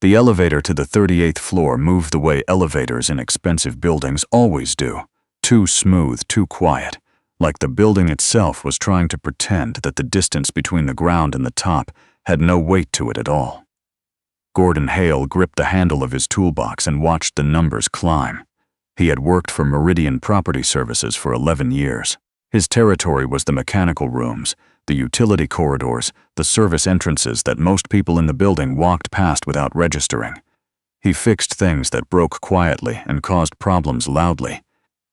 The elevator to the 38th floor moved the way elevators in expensive buildings always do. Too smooth, too quiet. Like the building itself was trying to pretend that the distance between the ground and the top had no weight to it at all. Gordon Hale gripped the handle of his toolbox and watched the numbers climb. He had worked for Meridian Property Services for 11 years. His territory was the mechanical rooms, the utility corridors, the service entrances that most people in the building walked past without registering. He fixed things that broke quietly and caused problems loudly.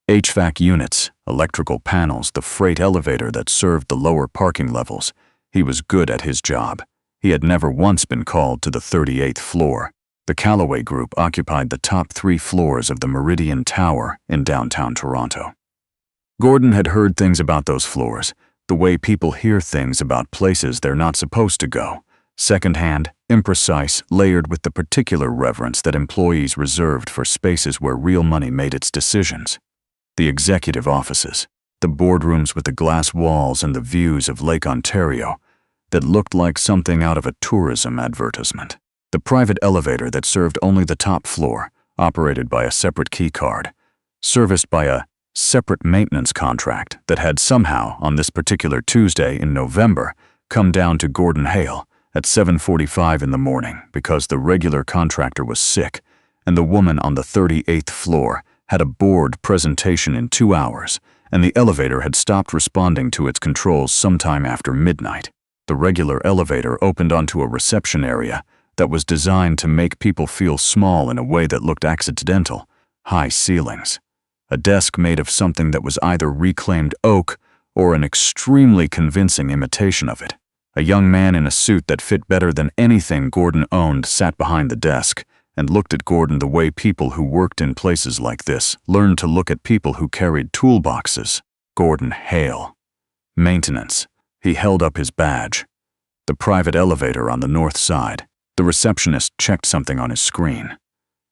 HVAC units, electrical panels, the freight elevator that served the lower parking levels. He was good at his job. He had never once been called to the 38th floor. The Callaway Group occupied the top 3 floors of the Meridian Tower in downtown Toronto. Gordon had heard things about those floors, the way people hear things about places they're not supposed to go, secondhand, imprecise, layered with the particular reverence that employees reserved for spaces where real money made its decisions. The executive offices, the boardrooms with the glass walls and the views of Lake Ontario that looked like something out of a tourism advertisement. The private elevator that served only the top floor, operated by a separate key card, serviced by a separate maintenance contract that had somehow, on this particular Tuesday in November, come down to Gordon Hale at 7:45 in the morning because the regular contractor was sick and the woman on the 38th floor had a board presentation in 2 hours, and the elevator had stopped responding to its controls sometime after midnight. The regular elevator opened onto a reception area that was designed to make people feel small in a way that looked accidental. High ceilings. A desk made of something that was either reclaimed oak or an extremely convincing imitation of it. A young man in a suit that fit better than anything Gordon owned sat behind the desk and looked at Gordon the way people who worked in places like this learned to look at people who carried toolboxes. Gordon Hale. Maintenance. He held up his badge. The private elevator on the north side. The receptionist checked something on his screen.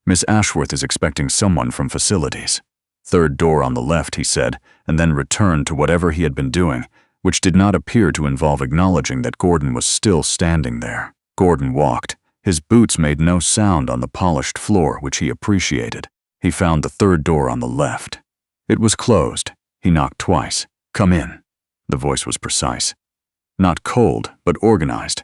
Miss Ashworth is expecting someone from facilities. Third door on the left, he said, and then returned to whatever he had been doing, which did not appear to involve acknowledging that Gordon was still standing there. Gordon walked. His boots made no sound on the polished floor, which he appreciated. He found the third door on the left. It was closed. He knocked twice. "Come in." The voice was precise. Not cold, but organized.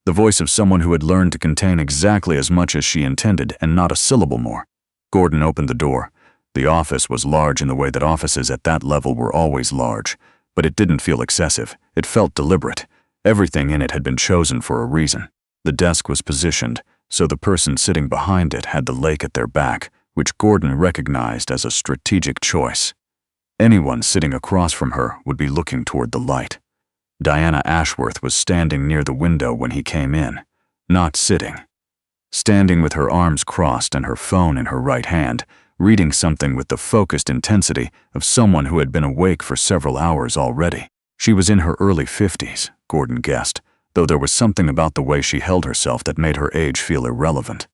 The voice of someone who had learned to contain exactly as much as she intended and not a syllable more. Gordon opened the door. The office was large in the way that offices at that level were always large, but it didn't feel excessive. It felt deliberate. Everything in it had been chosen for a reason. The desk was positioned, so the person sitting behind it had the lake at their back, which Gordon recognized as a strategic choice. Anyone sitting across from her would be looking toward the light. Diana Ashworth was standing near the window when he came in, not sitting. Standing with her arms crossed and her phone in her right hand, reading something with the focused intensity of someone who had been awake for several hours already. She was in her early 50s, Gordon guessed, though there was something about the way she held herself that made her age feel irrelevant.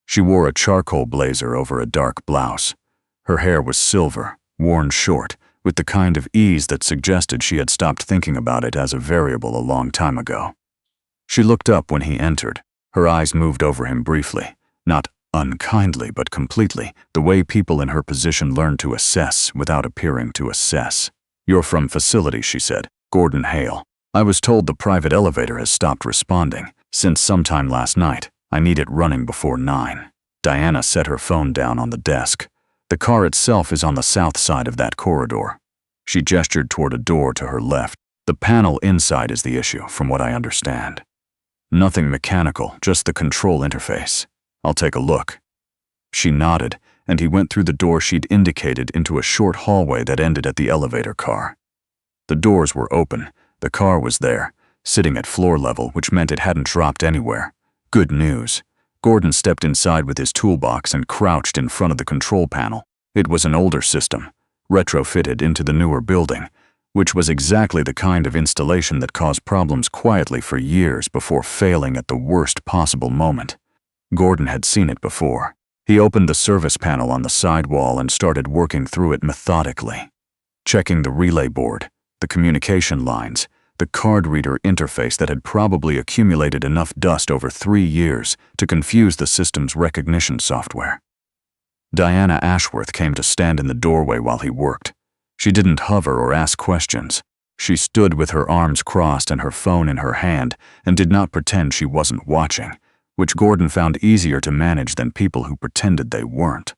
She wore a charcoal blazer over a dark blouse. Her hair was silver, worn short, with the kind of ease that suggested she had stopped thinking about it as a variable a long time ago. She looked up when he entered. Her eyes moved over him briefly, not unkindly but completely, the way people in her position learn to assess without appearing to assess. "You're from facility," she said. "Gordon Hale. I was told the private elevator has stopped responding since sometime last night. I need it running before 9. Diana set her phone down on the desk. The car itself is on the south side of that corridor. She gestured toward a door to her left. The panel inside is the issue, from what I understand. Nothing mechanical, just the control interface. I'll take a look." She nodded, and he went through the door she'd indicated into a short hallway that ended at the elevator car. The doors were open. The car was there, sitting at floor level, which meant it hadn't dropped anywhere. Good news. Gordon stepped inside with his toolbox and crouched in front of the control panel. It was an older system, retrofitted into the newer building, which was exactly the kind of installation that caused problems quietly for years before failing at the worst possible moment. Gordon had seen it before. He opened the service panel on the side wall and started working through it methodically, checking the relay board, the communication lines, the card reader interface that had probably accumulated enough dust over 3 years to confuse the system's recognition software. Diana Ashworth came to stand in the doorway while he worked. She didn't hover or ask questions. She stood with her arms crossed and her phone in her hand and did not pretend she wasn't watching, which Gordon found easier to manage than people who pretended they weren't.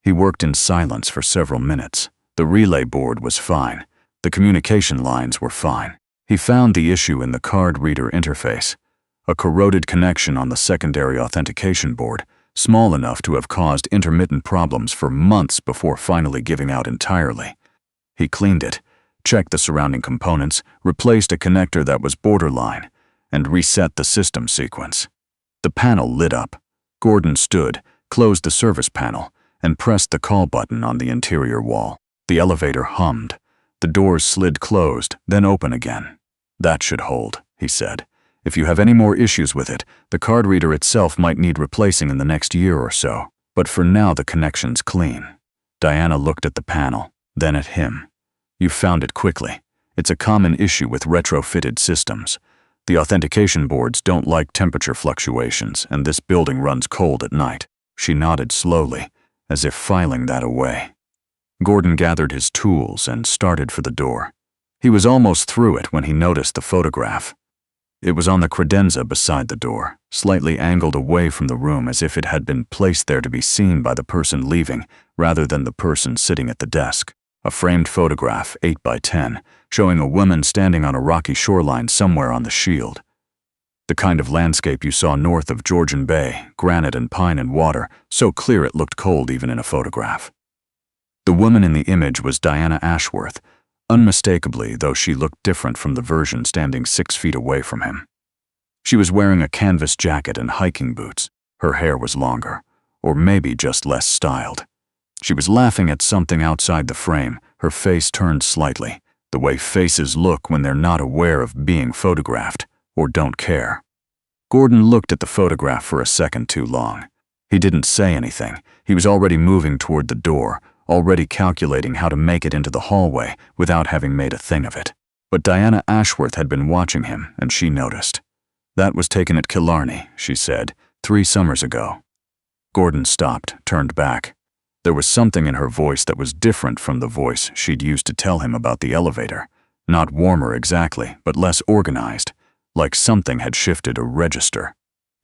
He worked in silence for several minutes. The relay board was fine. The communication lines were fine. He found the issue in the card reader interface, a corroded connection on the secondary authentication board, small enough to have caused intermittent problems for months before finally giving out entirely. He cleaned it, checked the surrounding components, replaced a connector that was borderline, and reset the system sequence. The panel lit up. Gordon stood, closed the service panel, and pressed the call button on the interior wall. The elevator hummed. The doors slid closed, then open again. "That should hold," he said. "If you have any more issues with it, the card reader itself might need replacing in the next year or so. But for now, the connection's clean." Diana looked at the panel, then at him. "You found it quickly. It's a common issue with retrofitted systems. The authentication boards don't like temperature fluctuations, and this building runs cold at night." She nodded slowly, as if filing that away. Gordon gathered his tools and started for the door. He was almost through it when he noticed the photograph. It was on the credenza beside the door, slightly angled away from the room as if it had been placed there to be seen by the person leaving rather than the person sitting at the desk. A framed photograph, 8 by 10, showing a woman standing on a rocky shoreline somewhere on the shield. The kind of landscape you saw north of Georgian Bay, granite and pine and water, so clear it looked cold even in a photograph. The woman in the image was Diana Ashworth, unmistakably, though she looked different from the version standing 6 feet away from him. She was wearing a canvas jacket and hiking boots. Her hair was longer, or maybe just less styled. She was laughing at something outside the frame, her face turned slightly, the way faces look when they're not aware of being photographed, or don't care. Gordon looked at the photograph for a second too long. He didn't say anything. He was already moving toward the door, already calculating how to make it into the hallway without having made a thing of it. But Diana Ashworth had been watching him, and she noticed. "That was taken at Killarney," she said, 3 summers ago. Gordon stopped, turned back. There was something in her voice that was different from the voice she'd used to tell him about the elevator. Not warmer exactly, but less organized, like something had shifted a register.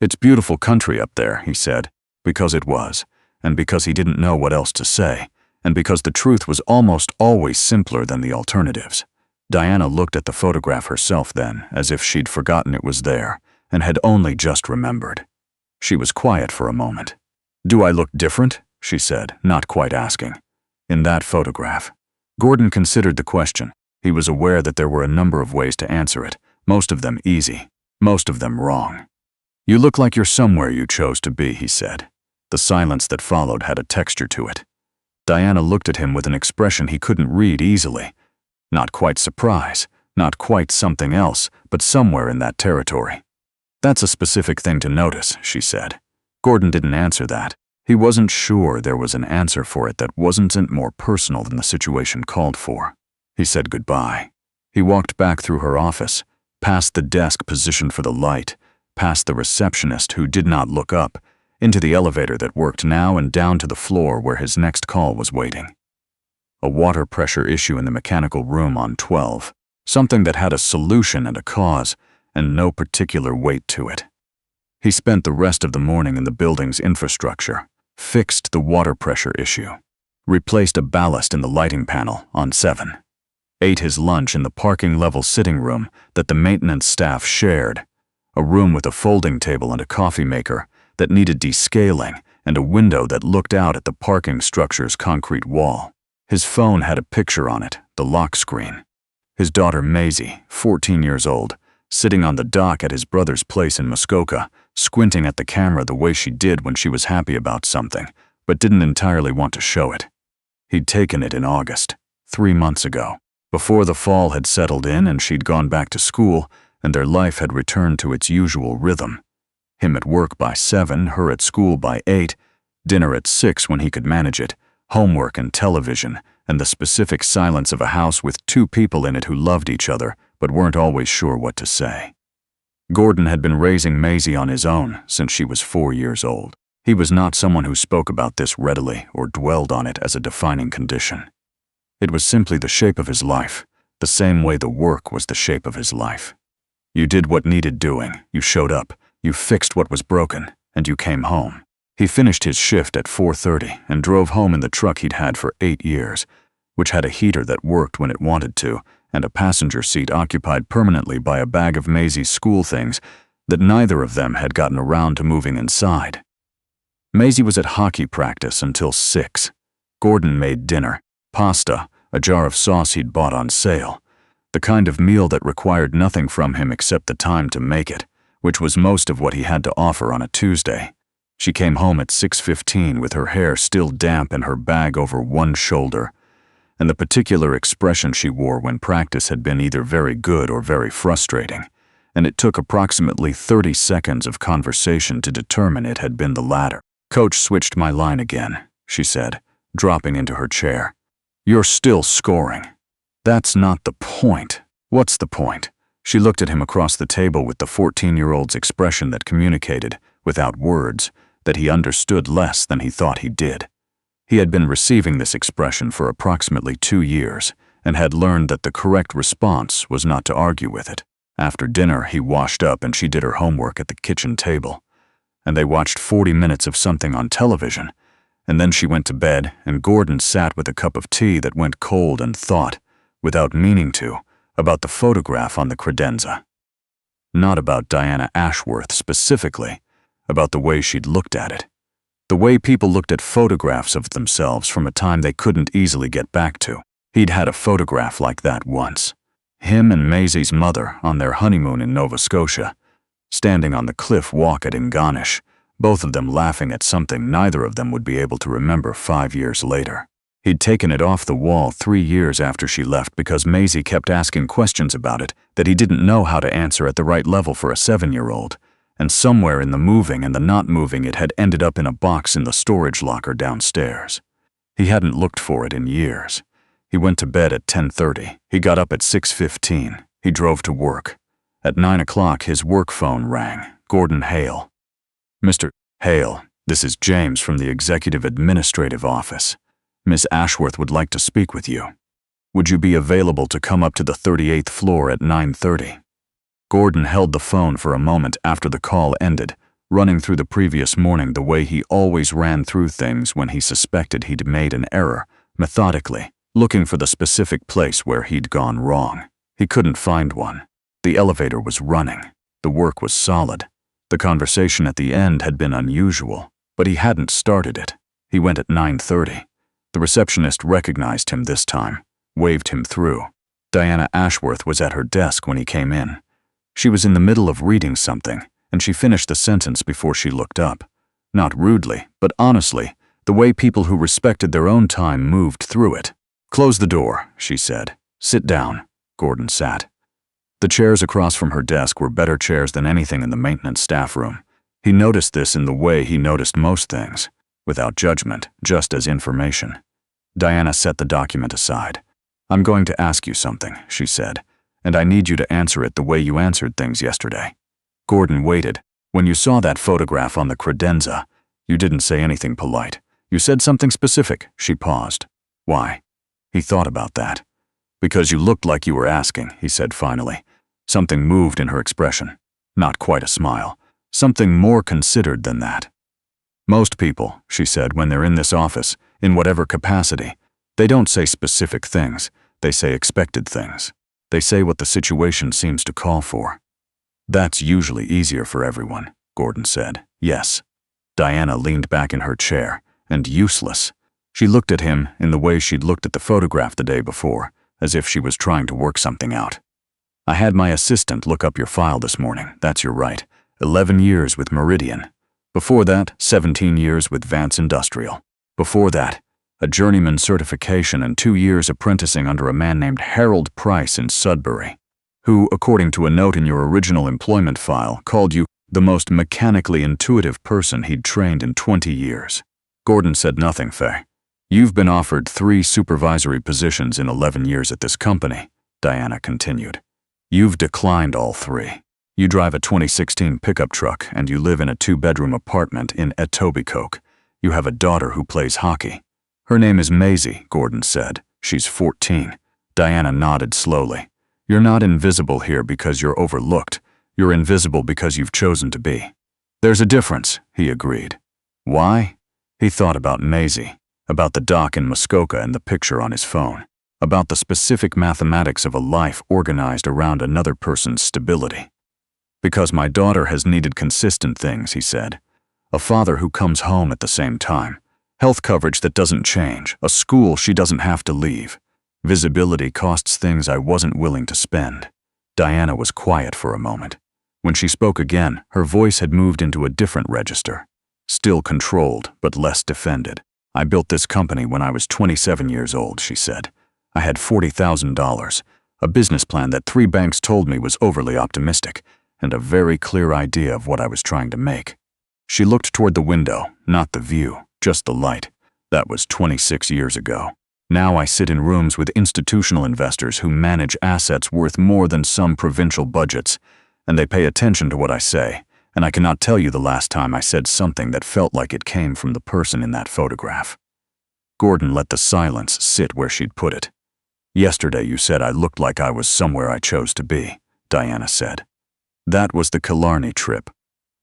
"It's beautiful country up there," he said, because it was, and because he didn't know what else to say, and because the truth was almost always simpler than the alternatives. Diana looked at the photograph herself then, as if she'd forgotten it was there, and had only just remembered. She was quiet for a moment. "Do I look different?" she said, not quite asking. "In that photograph?" Gordon considered the question. He was aware that there were a number of ways to answer it, most of them easy, most of them wrong. "You look like you're somewhere you chose to be," he said. The silence that followed had a texture to it. Diana looked at him with an expression he couldn't read easily. Not quite surprise, not quite something else, but somewhere in that territory. "That's a specific thing to notice," she said. Gordon didn't answer that. He wasn't sure there was an answer for it that wasn't more personal than the situation called for. He said goodbye. He walked back through her office, past the desk positioned for the light, past the receptionist who did not look up, into the elevator that worked now and down to the floor where his next call was waiting. A water pressure issue in the mechanical room on 12, something that had a solution and a cause, and no particular weight to it. He spent the rest of the morning in the building's infrastructure, fixed the water pressure issue, replaced a ballast in the lighting panel on 7, ate his lunch in the parking level sitting room that the maintenance staff shared, a room with a folding table and a coffee maker that needed descaling and a window that looked out at the parking structure's concrete wall. His phone had a picture on it, the lock screen. His daughter Maisie, 14 years old, sitting on the dock at his brother's place in Muskoka, squinting at the camera the way she did when she was happy about something, but didn't entirely want to show it. He'd taken it in August, 3 months ago, before the fall had settled in and she'd gone back to school and their life had returned to its usual rhythm. Him at work by 7, her at school by 8, dinner at 6 when he could manage it, homework and television, and the specific silence of a house with 2 people in it who loved each other, but weren't always sure what to say. Gordon had been raising Maisie on his own since she was 4 years old. He was not someone who spoke about this readily or dwelled on it as a defining condition. It was simply the shape of his life, the same way the work was the shape of his life. You did what needed doing, you showed up, you fixed what was broken, and you came home. He finished his shift at 4:30 and drove home in the truck he'd had for 8 years, which had a heater that worked when it wanted to, and a passenger seat occupied permanently by a bag of Maisie's school things that neither of them had gotten around to moving inside. Maisie was at hockey practice until 6. Gordon made dinner, pasta, a jar of sauce he'd bought on sale, the kind of meal that required nothing from him except the time to make it, which was most of what he had to offer on a Tuesday. She came home at 6:15 with her hair still damp and her bag over one shoulder, and the particular expression she wore when practice had been either very good or very frustrating, and it took approximately 30 seconds of conversation to determine it had been the latter. "Coach switched my line again," she said, dropping into her chair. "You're still scoring." "That's not the point." "What's the point?" She looked at him across the table with the 14-year-old's expression that communicated, without words, that he understood less than he thought he did. He had been receiving this expression for approximately 2 years and had learned that the correct response was not to argue with it. After dinner, he washed up and she did her homework at the kitchen table, and they watched 40 minutes of something on television, and then she went to bed and Gordon sat with a cup of tea that went cold and thought, without meaning to, about the photograph on the credenza. Not about Diana Ashworth specifically, about the way she'd looked at it. The way people looked at photographs of themselves from a time they couldn't easily get back to. He'd had a photograph like that once. Him and Maisie's mother on their honeymoon in Nova Scotia, standing on the cliff walk at Ingonish, both of them laughing at something neither of them would be able to remember 5 years later. He'd taken it off the wall 3 years after she left because Maisie kept asking questions about it that he didn't know how to answer at the right level for a 7-year-old. And somewhere in the moving and the not moving it had ended up in a box in the storage locker downstairs. He hadn't looked for it in years. He went to bed at 10:30. He got up at 6:15. He drove to work. At 9 o'clock, his work phone rang. Gordon Hale. "Mr. Hale, this is James from the Executive Administrative Office. Miss Ashworth would like to speak with you. Would you be available to come up to the 38th floor at 9:30? Gordon held the phone for a moment after the call ended, running through the previous morning the way he always ran through things when he suspected he'd made an error, methodically, looking for the specific place where he'd gone wrong. He couldn't find one. The elevator was running. The work was solid. The conversation at the end had been unusual, but he hadn't started it. He went at 9:30. The receptionist recognized him this time, waved him through. Diana Ashworth was at her desk when he came in. She was in the middle of reading something, and she finished the sentence before she looked up. Not rudely, but honestly, the way people who respected their own time moved through it. "Close the door," she said. "Sit down." Gordon sat. The chairs across from her desk were better chairs than anything in the maintenance staff room. He noticed this in the way he noticed most things, without judgment, just as information. Diana set the document aside. "I'm going to ask you something," she said, "and I need you to answer it the way you answered things yesterday." Gordon waited. "When you saw that photograph on the credenza, you didn't say anything polite. You said something specific." She paused. "Why?" He thought about that. "Because you looked like you were asking," he said finally. Something moved in her expression. Not quite a smile. Something more considered than that. "Most people," she said, "when they're in this office, in whatever capacity, they don't say specific things. They say expected things. They say what the situation seems to call for." "That's usually easier for everyone," Gordon said. "Yes." Diana leaned back in her chair, and useless. She looked at him in the way she'd looked at the photograph the day before, as if she was trying to work something out. "I had my assistant look up your file this morning. That's your right. 11 years with Meridian. Before that, 17 years with Vance Industrial. Before that, a journeyman certification and 2 years apprenticing under a man named Harold Price in Sudbury, who, according to a note in your original employment file, called you the most mechanically intuitive person he'd trained in 20 years. Gordon said nothing, Faye. "You've been offered 3 supervisory positions in 11 years at this company," Diana continued. You've declined all three. You drive a 2016 pickup truck and you live in a 2-bedroom apartment in Etobicoke. You have a daughter who plays hockey. Her name is Maisie, Gordon said. She's 14. Diana nodded slowly. You're not invisible here because you're overlooked. You're invisible because you've chosen to be. There's a difference, he agreed. Why? He thought about Maisie, about the dock in Muskoka and the picture on his phone, about the specific mathematics of a life organized around another person's stability. Because my daughter has needed consistent things, he said. A father who comes home at the same time. Health coverage that doesn't change. A school she doesn't have to leave. Visibility costs things I wasn't willing to spend. Diana was quiet for a moment. When she spoke again, her voice had moved into a different register. Still controlled, but less defended. I built this company when I was 27 years old, she said. I had $40,000, a business plan that 3 banks told me was overly optimistic, and a very clear idea of what I was trying to make. She looked toward the window, not the view, just the light. That was 26 years ago. Now I sit in rooms with institutional investors who manage assets worth more than some provincial budgets, and they pay attention to what I say, and I cannot tell you the last time I said something that felt like it came from the person in that photograph. Gordon let the silence sit where she'd put it. Yesterday you said I looked like I was somewhere I chose to be, Diana said. That was the Killarney trip.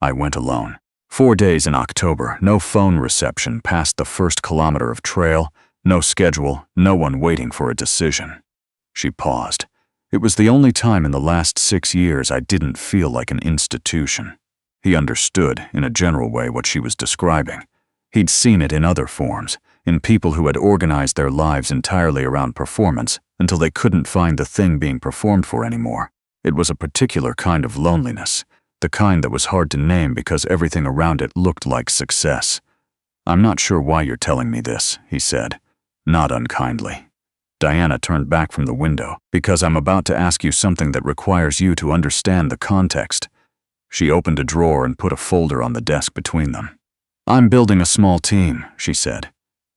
I went alone. 4 days in October, no phone reception past the first kilometer of trail, no schedule, no one waiting for a decision. She paused. It was the only time in the last 6 years I didn't feel like an institution. He understood, in a general way, what she was describing. He'd seen it in other forms, in people who had organized their lives entirely around performance until they couldn't find the thing being performed for anymore. It was a particular kind of loneliness, the kind that was hard to name because everything around it looked like success. I'm not sure why you're telling me this, he said, not unkindly. Diana turned back from the window, because I'm about to ask you something that requires you to understand the context. She opened a drawer and put a folder on the desk between them. I'm building a small team, she said.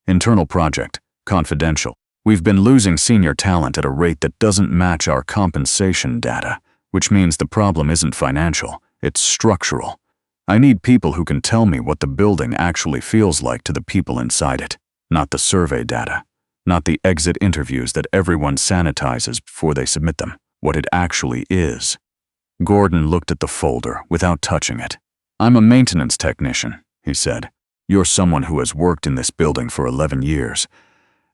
Internal project, confidential. We've been losing senior talent at a rate that doesn't match our compensation data, which means the problem isn't financial, it's structural. I need people who can tell me what the building actually feels like to the people inside it, not the survey data, not the exit interviews that everyone sanitizes before they submit them, what it actually is. Gordon looked at the folder without touching it. I'm a maintenance technician, he said. You're someone who has worked in this building for 11 years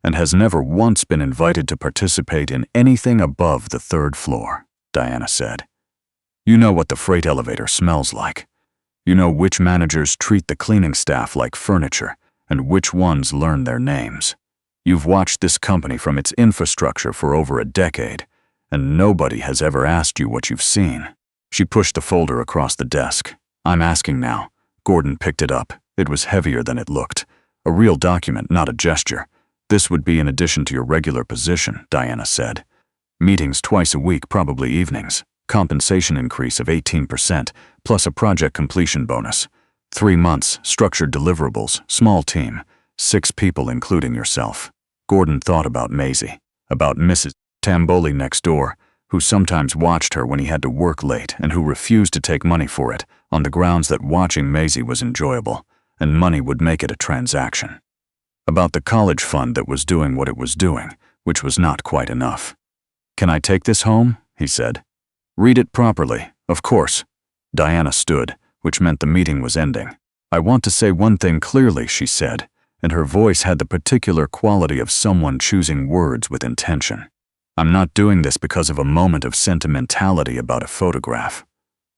and has never once been invited to participate in anything above the 3rd floor, Diana said. You know what the freight elevator smells like. You know which managers treat the cleaning staff like furniture and which ones learn their names. You've watched this company from its infrastructure for over a decade, and nobody has ever asked you what you've seen. She pushed the folder across the desk. I'm asking now. Gordon picked it up. It was heavier than it looked. A real document, not a gesture. This would be in addition to your regular position, Diana said. Meetings twice a week, probably evenings. Compensation increase of 18%, plus a project completion bonus. 3 months, structured deliverables, small team. 6 people including yourself. Gordon thought about Maisie, about Mrs. Tamboli next door, who sometimes watched her when he had to work late and who refused to take money for it on the grounds that watching Maisie was enjoyable and money would make it a transaction. About the college fund that was doing what it was doing, which was not quite enough. Can I take this home? He said. Read it properly, of course. Diana stood, which meant the meeting was ending. I want to say one thing clearly, she said, and her voice had the particular quality of someone choosing words with intention. I'm not doing this because of a moment of sentimentality about a photograph.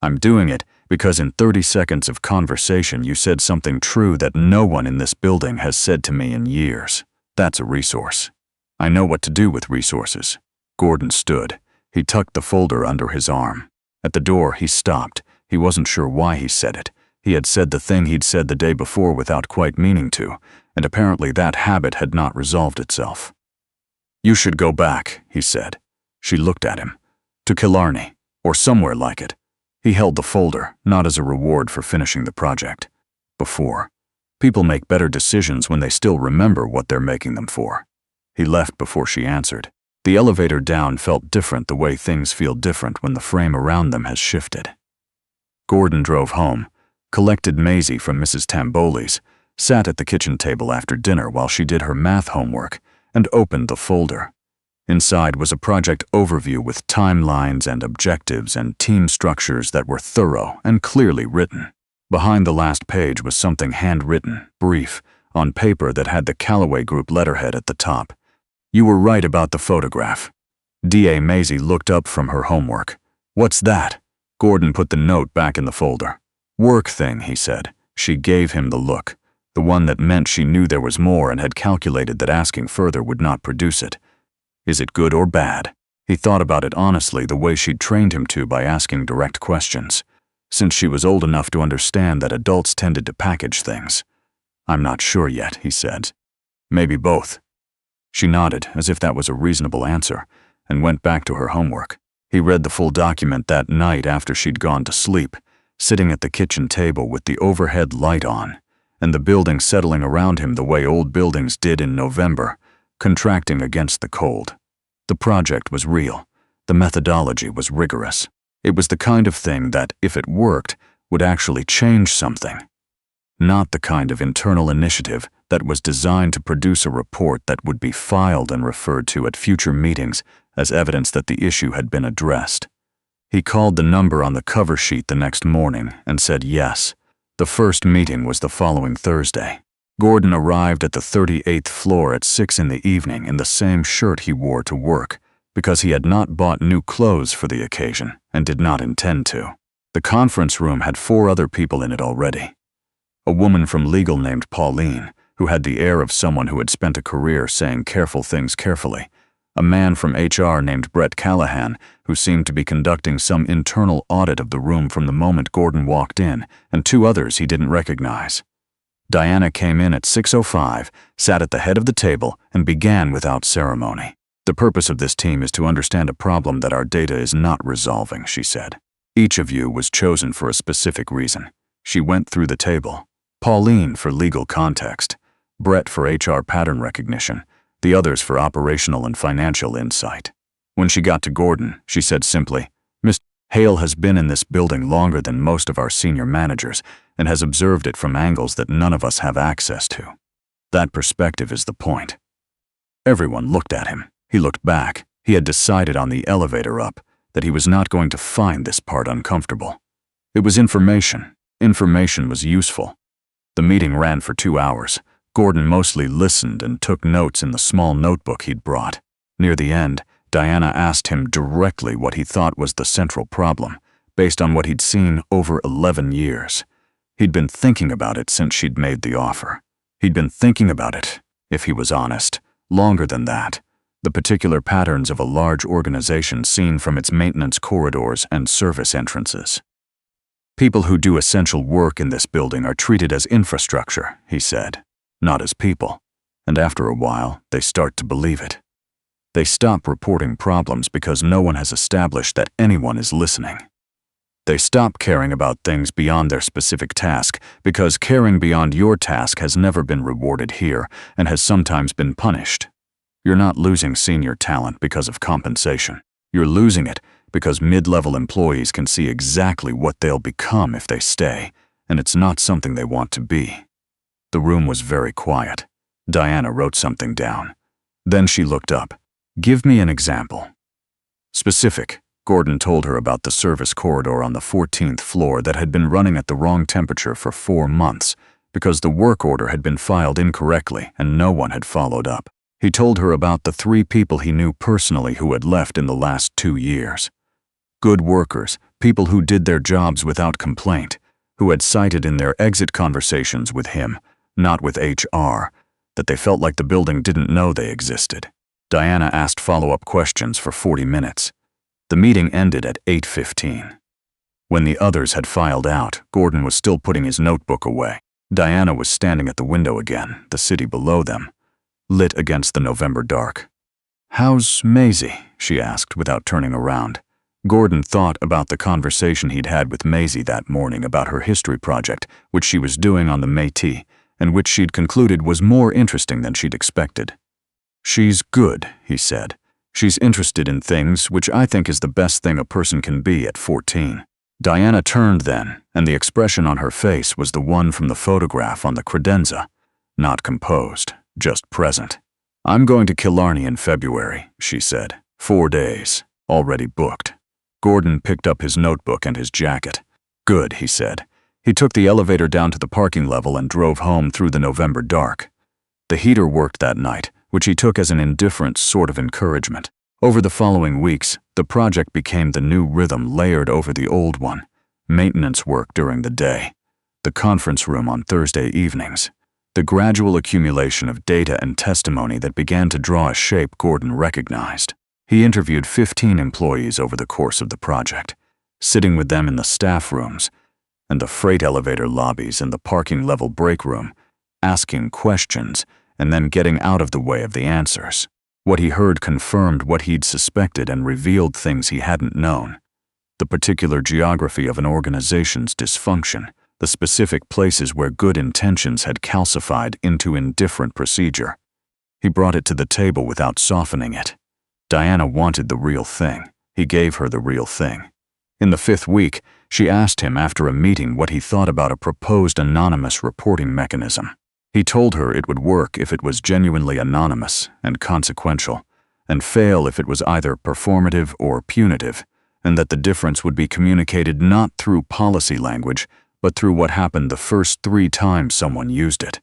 I'm doing it because in 30 seconds of conversation you said something true that no one in this building has said to me in years. That's a resource. I know what to do with resources. Gordon stood. He tucked the folder under his arm. At the door, he stopped. He wasn't sure why he said it. He had said the thing he'd said the day before without quite meaning to, and apparently that habit had not resolved itself. You should go back, he said. She looked at him. To Killarney, or somewhere like it. He held the folder, not as a reward for finishing the project. Before. People make better decisions when they still remember what they're making them for. He left before she answered. The elevator down felt different the way things feel different when the frame around them has shifted. Gordon drove home, collected Maisie from Mrs. Tamboli's, sat at the kitchen table after dinner while she did her math homework, and opened the folder. Inside was a project overview with timelines and objectives and team structures that were thorough and clearly written. Behind the last page was something handwritten, brief, on paper that had the Callaway Group letterhead at the top. "You were right about the photograph." D.A. Maisie looked up from her homework. "What's that?" Gordon put the note back in the folder. "Work thing," he said. She gave him the look, the one that meant she knew there was more and had calculated that asking further would not produce it. Is it good or bad? He thought about it honestly, the way she'd trained him to by asking direct questions, since she was old enough to understand that adults tended to package things. "I'm not sure yet," he said. "Maybe both." She nodded, as if that was a reasonable answer, and went back to her homework. He read the full document that night after she'd gone to sleep, sitting at the kitchen table with the overhead light on, and the building settling around him the way old buildings did in November, contracting against the cold. The project was real. The methodology was rigorous. It was the kind of thing that, if it worked, would actually change something. Not the kind of internal initiative that was designed to produce a report that would be filed and referred to at future meetings as evidence that the issue had been addressed. He called the number on the cover sheet the next morning and said yes. The first meeting was the following Thursday. Gordon arrived at the 38th floor at 6 in the evening in the same shirt he wore to work, because he had not bought new clothes for the occasion and did not intend to. The conference room had 4 other people in it already. A woman from legal named Pauline, who had the air of someone who had spent a career saying careful things carefully. A man from HR named Brett Callahan, who seemed to be conducting some internal audit of the room from the moment Gordon walked in, and 2 others he didn't recognize. Diana came in at 6:05, sat at the head of the table, and began without ceremony. "The purpose of this team is to understand a problem that our data is not resolving," she said. "Each of you was chosen for a specific reason." She went through the table. Pauline for legal context, Brett for HR pattern recognition, the others for operational and financial insight. When she got to Gordon, she said simply, "Mr. Hale has been in this building longer than most of our senior managers and has observed it from angles that none of us have access to. That perspective is the point." Everyone looked at him. He looked back. He had decided on the elevator up that he was not going to find this part uncomfortable. It was information. Information was useful. The meeting ran for 2 hours. Gordon mostly listened and took notes in the small notebook he'd brought. Near the end, Diana asked him directly what he thought was the central problem, based on what he'd seen over 11 years. He'd been thinking about it since she'd made the offer. He'd been thinking about it, if he was honest, longer than that. The particular patterns of a large organization seen from its maintenance corridors and service entrances. "People who do essential work in this building are treated as infrastructure," he said, "not as people. And after a while, they start to believe it. They stop reporting problems because no one has established that anyone is listening. They stop caring about things beyond their specific task because caring beyond your task has never been rewarded here and has sometimes been punished. You're not losing senior talent because of compensation. You're losing it because mid-level employees can see exactly what they'll become if they stay, and it's not something they want to be." The room was very quiet. Diana wrote something down. Then she looked up. "Give me an example." "Specific." Gordon told her about the service corridor on the 14th floor that had been running at the wrong temperature for 4 months because the work order had been filed incorrectly and no one had followed up. He told her about the 3 people he knew personally who had left in the last 2 years. Good workers, people who did their jobs without complaint, who had cited in their exit conversations with him, not with HR, that they felt like the building didn't know they existed. Diana asked follow-up questions for 40 minutes. The meeting ended at 8:15. When the others had filed out, Gordon was still putting his notebook away. Diana was standing at the window again, the city below them, lit against the November dark. "How's Maisie?" she asked without turning around. Gordon thought about the conversation he'd had with Maisie that morning about her history project, which she was doing on the Métis, and which she'd concluded was more interesting than she'd expected. "She's good," he said. She's interested in things, which I think is the best thing a person can be at 14. Diana turned then, and the expression on her face was the one from the photograph on the credenza. Not composed, just present. I'm going to Killarney in February, she said. 4 days, already booked. Gordon picked up his notebook and his jacket. Good, he said. He took the elevator down to the parking level and drove home through the November dark. The heater worked that night, which he took as an indifferent sort of encouragement. Over the following weeks, the project became the new rhythm layered over the old one. Maintenance work during the day. The conference room on Thursday evenings. The gradual accumulation of data and testimony that began to draw a shape Gordon recognized. He interviewed 15 employees over the course of the project, sitting with them in the staff rooms and the freight elevator lobbies and the parking level break room, asking questions and then getting out of the way of the answers. What he heard confirmed what he'd suspected and revealed things he hadn't known. The particular geography of an organization's dysfunction, the specific places where good intentions had calcified into indifferent procedure. He brought it to the table without softening it. Diana wanted the real thing. He gave her the real thing. In the 5th week, she asked him after a meeting what he thought about a proposed anonymous reporting mechanism. He told her it would work if it was genuinely anonymous and consequential, and fail if it was either performative or punitive, and that the difference would be communicated not through policy language, but through what happened the first 3 times someone used it.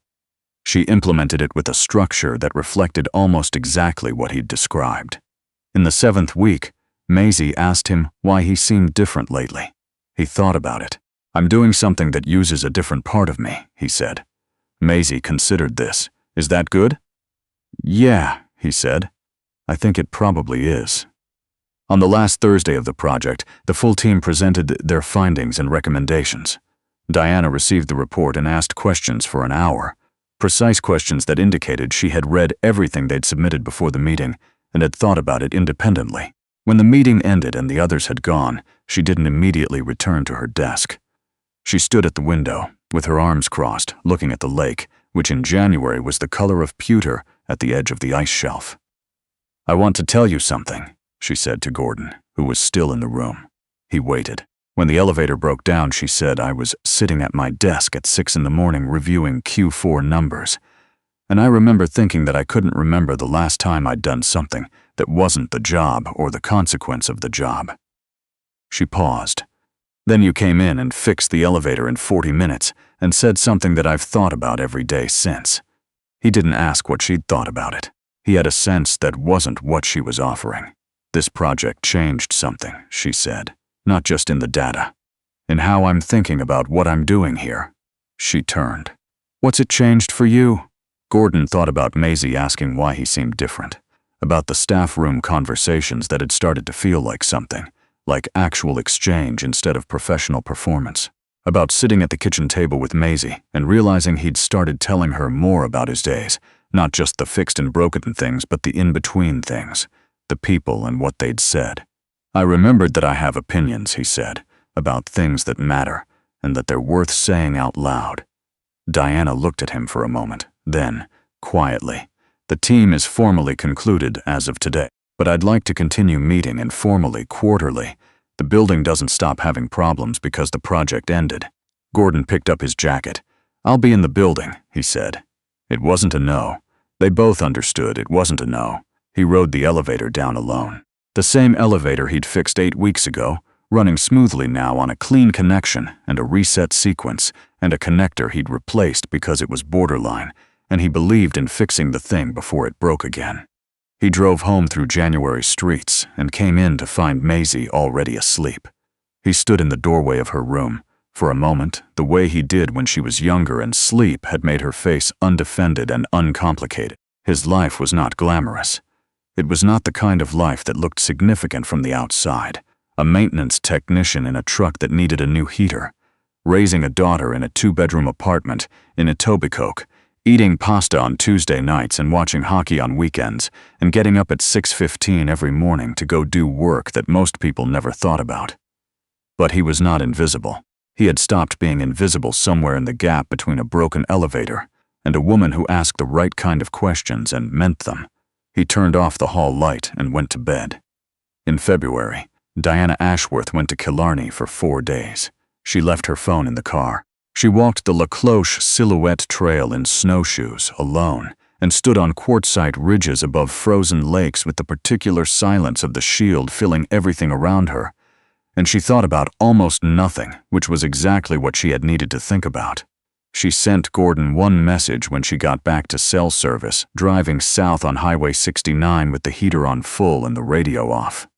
She implemented it with a structure that reflected almost exactly what he'd described. In the 7th week, Maisie asked him why he seemed different lately. He thought about it. I'm doing something that uses a different part of me, he said. Maisie considered this. Is that good? Yeah, he said. I think it probably is. On the last Thursday of the project, the full team presented their findings and recommendations. Diana received the report and asked questions for an hour. Precise questions that indicated she had read everything they'd submitted before the meeting and had thought about it independently. When the meeting ended and the others had gone, she didn't immediately return to her desk. She stood at the window, with her arms crossed, looking at the lake, which in January was the color of pewter at the edge of the ice shelf. I want to tell you something, she said to Gordon, who was still in the room. He waited. When the elevator broke down, she said, I was sitting at my desk at 6 in the morning reviewing Q4 numbers, and I remember thinking that I couldn't remember the last time I'd done something that wasn't the job or the consequence of the job. She paused. Then you came in and fixed the elevator in 40 minutes and said something that I've thought about every day since. He didn't ask what she'd thought about it. He had a sense that wasn't what she was offering. This project changed something, she said, not just in the data, in how I'm thinking about what I'm doing here. She turned. What's it changed for you? Gordon thought about Maisie asking why he seemed different, about the staff room conversations that had started to feel like something, like actual exchange instead of professional performance, about sitting at the kitchen table with Maisie and realizing he'd started telling her more about his days, not just the fixed and broken things, but the in-between things, the people and what they'd said. I remembered that I have opinions, he said, about things that matter and that they're worth saying out loud. Diana looked at him for a moment, then, quietly, the team is formally concluded as of today, but I'd like to continue meeting informally quarterly. The building doesn't stop having problems because the project ended. Gordon picked up his jacket. I'll be in the building, he said. It wasn't a no. They both understood it wasn't a no. He rode the elevator down alone. The same elevator he'd fixed 8 weeks ago, running smoothly now on a clean connection and a reset sequence and a connector he'd replaced because it was borderline, and he believed in fixing the thing before it broke again. He drove home through January streets and came in to find Maisie already asleep. He stood in the doorway of her room. For a moment, the way he did when she was younger, and sleep had made her face undefended and uncomplicated. His life was not glamorous. It was not the kind of life that looked significant from the outside. A maintenance technician in a truck that needed a new heater, raising a daughter in a 2-bedroom apartment in Etobicoke, eating pasta on Tuesday nights and watching hockey on weekends, and getting up at 6:15 every morning to go do work that most people never thought about. But he was not invisible. He had stopped being invisible somewhere in the gap between a broken elevator and a woman who asked the right kind of questions and meant them. He turned off the hall light and went to bed. In February, Diana Ashworth went to Killarney for 4 days. She left her phone in the car. She walked the La Cloche Silhouette Trail in snowshoes, alone, and stood on quartzite ridges above frozen lakes with the particular silence of the shield filling everything around her. And she thought about almost nothing, which was exactly what she had needed to think about. She sent Gordon one message when she got back to cell service, driving south on Highway 69 with the heater on full and the radio off.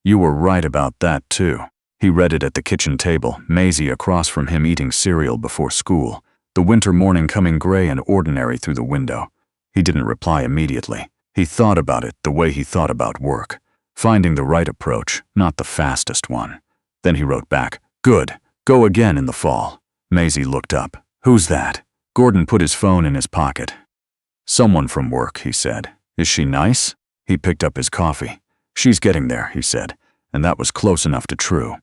"You were right about that, too." He read it at the kitchen table, Maisie across from him eating cereal before school, the winter morning coming gray and ordinary through the window. He didn't reply immediately. He thought about it the way he thought about work, finding the right approach, not the fastest one. Then he wrote back, "Good. Go again in the fall." Maisie looked up. "Who's that?" Gordon put his phone in his pocket. "Someone from work," he said. "Is she nice?" He picked up his coffee. "She's getting there," he said, and that was close enough to true.